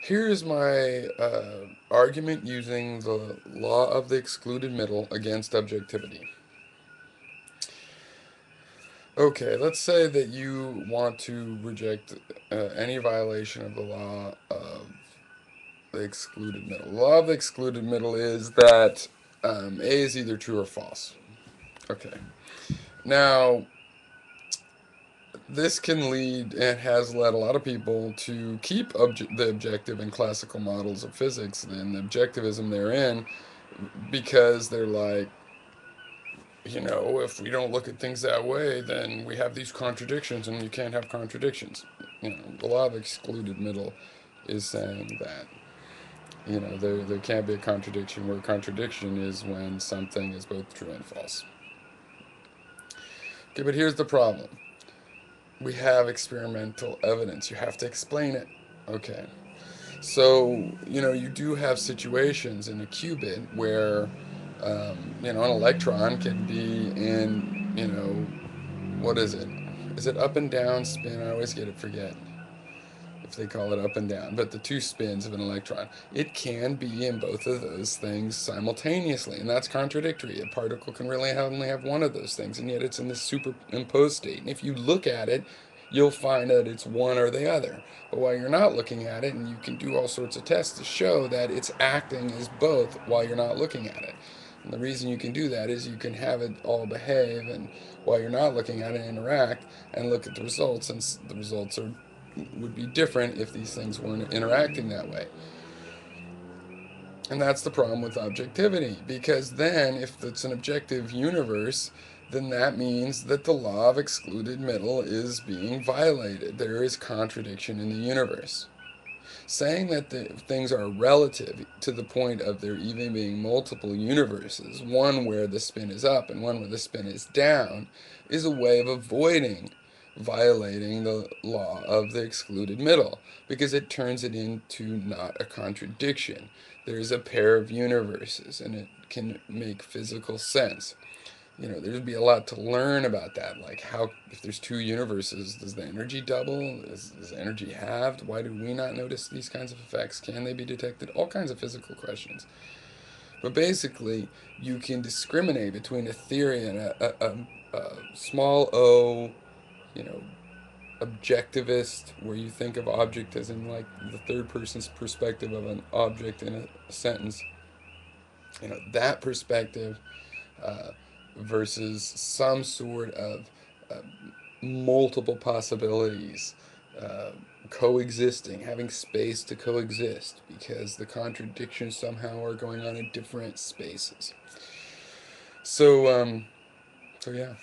Here's my argument using the law of the excluded middle against objectivity. Okay, let's say that you want to reject any violation of the law of the excluded middle. The law of the excluded middle is that A is either true or false. Okay. Now, this can lead and has led a lot of people to keep the objective and classical models of physics and the objectivism therein because they're like, if we don't look at things that way, then we have these contradictions and you can't have contradictions. The law of excluded middle is saying that, there can't be a contradiction where a contradiction is when something is both true and false. Okay, but here's the problem. We have experimental evidence. You have to explain it. Okay. So, you do have situations in a qubit where, an electron can be in, what is it? Is it up and down spin? I always get it forget if they call it up and down, but the two spins of an electron. It can be in both of those things simultaneously, and that's contradictory. A particle can really only have one of those things, and yet it's in this superimposed state. And if you look at it, you'll find that it's one or the other. But while you're not looking at it, and you can do all sorts of tests to show that it's acting as both while you're not looking at it. And the reason you can do that is you can have it all behave, and while you're not looking at it, interact and look at the results, and the results would be different if these things weren't interacting that way. And that's the problem with objectivity, because then if it's an objective universe, then that means that the law of excluded middle is being violated. There is contradiction in the universe. Saying that the things are relative to the point of there even being multiple universes, one where the spin is up and one where the spin is down, is a way of avoiding violating the law of the excluded middle because it turns it into not a contradiction. There's a pair of universes and it can make physical sense. There'd be a lot to learn about that. Like, how, if there's two universes, does the energy double? Is the energy halved? Why do we not notice these kinds of effects? Can they be detected? All kinds of physical questions. But basically, you can discriminate between a theory and a small o, you know, objectivist, where you think of object as in like the third person's perspective of an object in a sentence. That perspective uh, versus some sort of uh, multiple possibilities coexisting, having space to coexist because the contradictions somehow are going on in different spaces. So, so yeah.